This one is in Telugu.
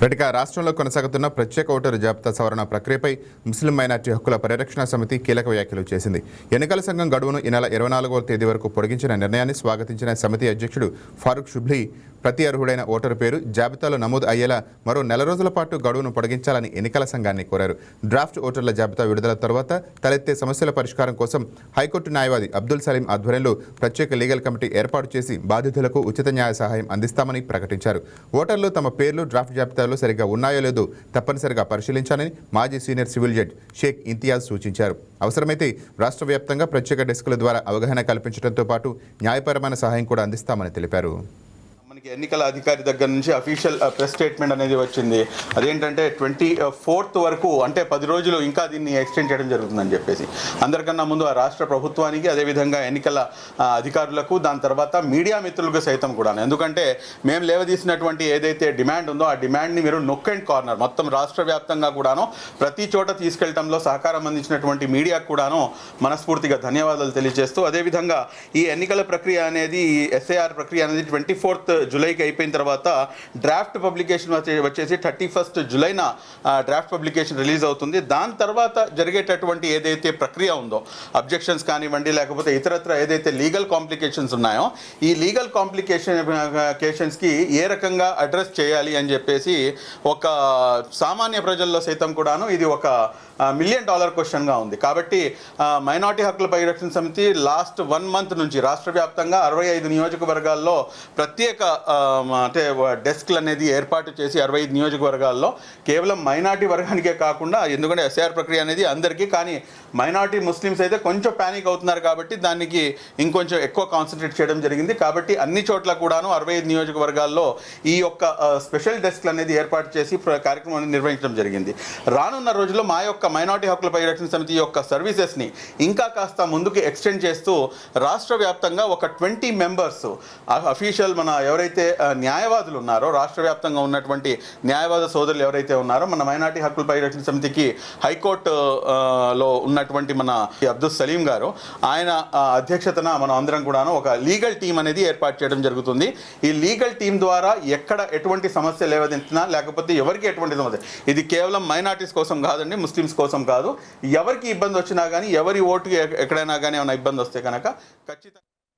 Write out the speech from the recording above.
ఇక రాష్ట్రంలో కొనసాగుతున్న ప్రత్యేక ఓటరు జాబితా సవరణ ప్రక్రియపై ముస్లిం మైనార్టీ హక్కుల పరిరక్షణ సమితి కీలక వ్యాఖ్యలు చేసింది. ఎన్నికల సంఘం గడువును ఈ నెల 24వ తేదీ వరకు పొడిగించిన నిర్ణయాన్ని స్వాగతించిన సమితి అధ్యక్షుడు ఫారూక్ షుబ్లీ ప్రతి అర్హుడైన ఓటరు పేరు జాబితాలో నమోదు అయ్యేలా మరో నెల రోజుల పాటు గడువును పొడిగించాలని ఎన్నికల సంఘాన్ని కోరారు. డ్రాఫ్ట్ ఓటర్ల జాబితా విడుదల తర్వాత తలెత్తే సమస్యల పరిష్కారం కోసం హైకోర్టు న్యాయవాది అబ్దుల్ సలీం ఆధ్వర్యంలో ప్రత్యేక లీగల్ కమిటీ ఏర్పాటు చేసి బాధితులకు ఉచిత న్యాయ సహాయం అందిస్తామని ప్రకటించారు. ఓటర్లు తమ పేర్లు డ్రాఫ్ట్ జాబితాలో సరిగ్గా ఉన్నాయో లేదో తప్పనిసరిగా పరిశీలించాలని మాజీ senior civil judge Sheikh Imtiaz సూచించారు. అవసరమైతే రాష్ట్ర వ్యాప్తంగా ప్రత్యేక డెస్కుల ద్వారా అవగాహన కల్పించడంతో పాటు న్యాయపరమైన సహాయం కూడా అందిస్తామని తెలిపారు. మనకి ఎన్నికల అధికారి దగ్గర నుంచి అఫీషియల్ ప్రెస్ స్టేట్మెంట్ అనేది వచ్చింది. అదేంటంటే 24th వరకు అంటే 10 రోజులు ఇంకా దీన్ని ఎక్స్టెండ్ చేయడం జరుగుతుందని చెప్పేసి అందరికన్నా ముందు ఆ రాష్ట్ర ప్రభుత్వానికి అదేవిధంగా ఎన్నికల అధికారులకు దాని తర్వాత మీడియా మిత్రులకు సైతం కూడా, ఎందుకంటే మేము లేవదీసినటువంటి ఏదైతే డిమాండ్ ఉందో ఆ డిమాండ్ని మీరు నొక్ అండ్ కార్నర్ మొత్తం రాష్ట్ర వ్యాప్తంగా కూడాను ప్రతి చోట తీసుకెళ్లడంలో సహకారం అందించినటువంటి మీడియాకు కూడాను మనస్ఫూర్తిగా ధన్యవాదాలు తెలియజేస్తూ, అదేవిధంగా ఈ ఎన్నికల ప్రక్రియ అనేది ఎస్ఐఆర్ ప్రక్రియ అనేది 24th జూలైకి అయిపోయిన తర్వాత డ్రాఫ్ట్ పబ్లికేషన్ వచ్చేసి 31st జూలైన డ్రాఫ్ట్ పబ్లికేషన్ రిలీజ్ అవుతుంది. దాని తర్వాత జరిగేటటువంటి ఏదైతే ప్రక్రియ ఉందో అబ్జెక్షన్స్ కానివ్వండి లేకపోతే ఇతరత్ర ఏదైతే లీగల్ కాంప్లికేషన్స్ ఉన్నాయో ఈ లీగల్ కాంప్లికేషన్స్కి ఏ రకంగా అడ్రస్ చేయాలి అని చెప్పేసి ఒక సామాన్య ప్రజల్లో సైతం కూడాను ఇది ఒక $1 మిలియన్ క్వశ్చన్గా ఉంది. కాబట్టి మైనార్టీ హక్కుల పరిరక్షణ సమితి లాస్ట్ 1 month నుంచి రాష్ట్ర వ్యాప్తంగా 65 నియోజకవర్గాల్లో ప్రత్యేక అంటే డెస్క్లు అనేది ఏర్పాటు చేసి 65 నియోజకవర్గాల్లో కేవలం మైనార్టీ వర్గానికే కాకుండా, ఎందుకంటే ఎస్ఐఆర్ ప్రక్రియ అనేది అందరికీ, కానీ మైనార్టీ ముస్లిమ్స్ అయితే కొంచెం ప్యానిక్ అవుతున్నారు కాబట్టి దానికి ఇంకొంచెం ఎక్కువ కాన్సన్ట్రేట్ చేయడం జరిగింది. కాబట్టి అన్ని చోట్ల కూడాను 65 నియోజకవర్గాల్లో ఈ యొక్క స్పెషల్ డెస్క్లు అనేది ఏర్పాటు చేసి కార్యక్రమాన్ని నిర్వహించడం జరిగింది. రానున్న రోజుల్లో మా యొక్క మైనార్టీ హక్కుల పరిరక్షణ సమితి యొక్క సర్వీసెస్ని ఇంకా కాస్త ముందుకు ఎక్స్టెండ్ చేస్తూ రాష్ట్ర వ్యాప్తంగా ఒక 20 మెంబర్స్ అఫీషియల్ మన ఎవరైతే న్యాయవాదులు ఉన్నారో రాష్ట్ర వ్యాప్తంగా ఉన్నటువంటి న్యాయవాద సోదరులు ఎవరైతే ఉన్నారో మన మైనార్టీ హక్కుల పరిరక్షణ సమితికి హైకోర్టులో ఉన్నటువంటి మన అబ్దుల్ సలీం గారు ఆయన అధ్యక్షతన మనం అందరం కూడాను ఒక లీగల్ టీం అనేది ఏర్పాటు చేయడం జరుగుతుంది. ఈ లీగల్ టీం ద్వారా ఎక్కడ ఎటువంటి సమస్య లేవదెత్తినా లేకపోతే ఎవరికి ఎటువంటి సమస్య, ఇది కేవలం మైనార్టీస్ కోసం కాదండి, ముస్లిమ్స్ కోసం కాదు, ఎవరికి ఇబ్బంది వచ్చినా కానీ ఎవరి ఓటుకి ఎక్కడైనా కానీ ఏమైనా ఇబ్బంది వస్తే కనుక ఖచ్చితంగా